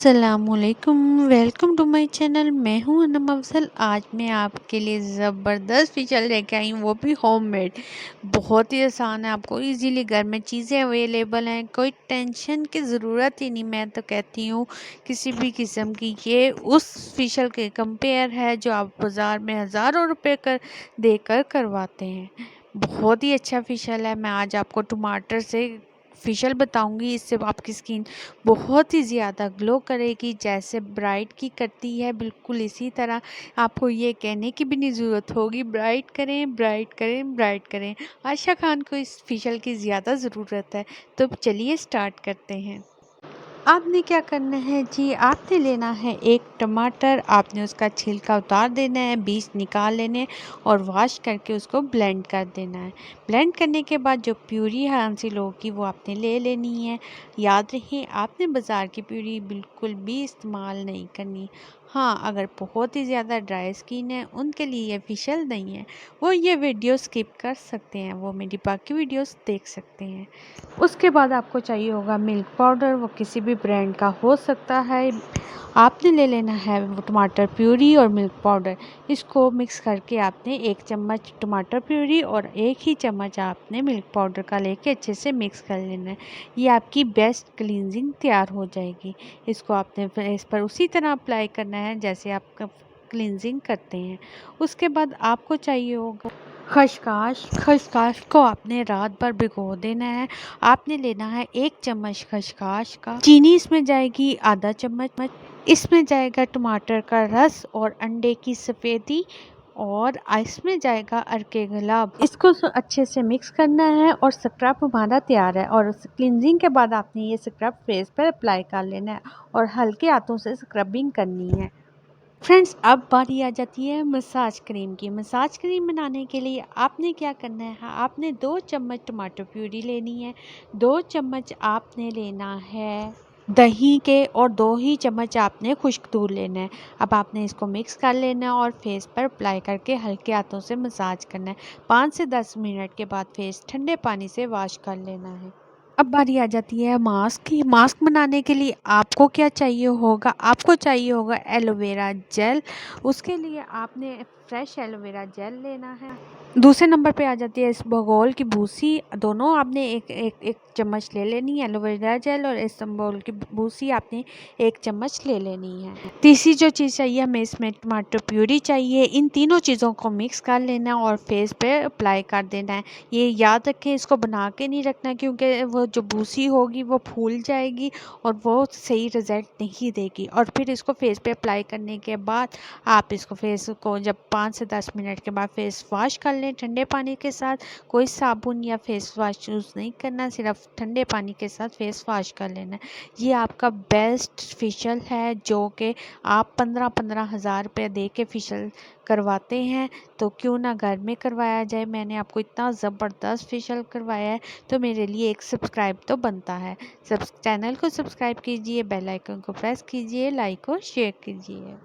अस्सलामुअलैकुम, welcome to my channel. मैं हूं अनम अफजल। आज मैं आपके लिए ज़बरदस्त फेशियल लेके आई हूँ, वो भी होममेड। बहुत ही आसान है, आपको इजीली घर में चीज़ें अवेलेबल हैं, कोई टेंशन की ज़रूरत ही नहीं। मैं तो कहती हूँ किसी भी किस्म की, ये उस फेशियल के कंपेयर है जो आप बाज़ार में हज़ारों रुपए देकर करवाते हैं। बहुत ही अच्छा फेशियल है। मैं आज आपको टमाटर से फेशियल बताऊंगी, इससे आपकी स्किन बहुत ही ज़्यादा ग्लो करेगी, जैसे ब्राइट की करती है बिल्कुल इसी तरह। आपको ये कहने की भी नहीं ज़रूरत होगी ब्राइट करें, ब्राइट करें, ब्राइट करें। आशा खान को इस फेशियल की ज़्यादा ज़रूरत है। तो चलिए स्टार्ट करते हैं। आपने क्या करना है जी, आपने लेना है एक टमाटर। आपने उसका छिलका उतार देना है, बीज निकाल लेने हैं और वॉश करके उसको ब्लेंड कर देना है। ब्लेंड करने के बाद जो प्यूरी हासिल होगी वो आपने ले लेनी है। याद रहे, आपने बाज़ार की प्यूरी बिल्कुल भी इस्तेमाल नहीं करनी। हाँ, अगर बहुत ही ज़्यादा ड्राई स्किन है उनके लिए ये फेशियल नहीं है, वो ये वीडियो स्किप कर सकते हैं, वो मेरी बाकी वीडियोस देख सकते हैं। उसके बाद आपको चाहिए होगा मिल्क पाउडर, वो किसी भी ब्रांड का हो सकता है। आपने ले लेना है वो टमाटर प्यूरी और मिल्क पाउडर। इसको मिक्स करके आपने 1 चम्मच टमाटर प्यूरी और 1 ही चम्मच आपने मिल्क पाउडर का लेके अच्छे से मिक्स कर लेना है। ये आपकी बेस्ट क्लींजिंग तैयार हो जाएगी। इसको आपने फेस पर उसी तरह अप्लाई करना है जैसे आप क्लींजिंग करते हैं। उसके बाद आपको चाहिए होगा खसखस। खसखस को आपने रात भर भिगो देना है। आपने लेना है 1 चम्मच खसखस का। चीनी इसमें जाएगी ½ चम्मच। इसमें जाएगा टमाटर का रस और अंडे की सफ़ेदी और इसमें जाएगा अर्के गुलाब। इसको अच्छे से मिक्स करना है और स्क्रब हमारा तैयार है। और क्लिनजिंग के बाद आपने ये स्क्रब फेस पर अप्लाई कर लेना है और हल्के हाथों से स्क्रबिंग करनी है। फ्रेंड्स, अब बारी आ जाती है मसाज क्रीम की। मसाज क्रीम बनाने के लिए आपने क्या करना है, आपने 2 चम्मच टमाटर प्यूरी लेनी है। 2 चम्मच आपने लेना है दही के और 2 ही चम्मच आपने खुश्क दूध लेना है। अब आपने इसको मिक्स कर लेना है और फेस पर अप्लाई करके हल्के हाथों से मसाज करना है। 5 से 10 मिनट के बाद फेस ठंडे पानी से वॉश कर लेना है। अब बारी आ जाती है मास्क की। मास्क बनाने के लिए आपको क्या चाहिए होगा, आपको चाहिए होगा एलोवेरा जेल। उसके लिए आपने फ्रेश एलोवेरा जेल लेना है। दूसरे नंबर पे आ जाती है इसबगोल की भूसी। दोनों आपने एक चम्मच ले लेनी है, एलोवेरा जेल और इसबगोल की भूसी आपने 1 चम्मच ले लेनी है। तीसरी जो चीज़ चाहिए हमें, इसमें टमाटर प्यूरी चाहिए। इन तीनों चीज़ों को मिक्स कर लेना है और फेस पे अप्लाई कर देना है। ये याद रखें, इसको बना के नहीं रखना, क्योंकि वो जो भूसी होगी वो फूल जाएगी और वो सही रिजल्ट नहीं देगी। और फिर इसको फेस पे अप्लाई करने के बाद आप इसको फेस को जब 5 से 10 मिनट के बाद फेस वॉश कर लें ठंडे पानी के साथ। कोई साबुन या फेस वॉश यूज़ नहीं करना, सिर्फ ठंडे पानी के साथ फेस वॉश कर लेना है। ये आपका बेस्ट फेशियल है जो कि आप 15-15 हज़ार रुपये दे के फेशियल करवाते हैं, तो क्यों ना घर में करवाया जाए। मैंने आपको इतना ज़बरदस्त फेशियल करवाया है, तो मेरे लिए एक सब्सक्राइब तो बनता है। चैनल को सब्सक्राइब कीजिए, बेल आइकन को प्रेस कीजिए, लाइक और शेयर कीजिए।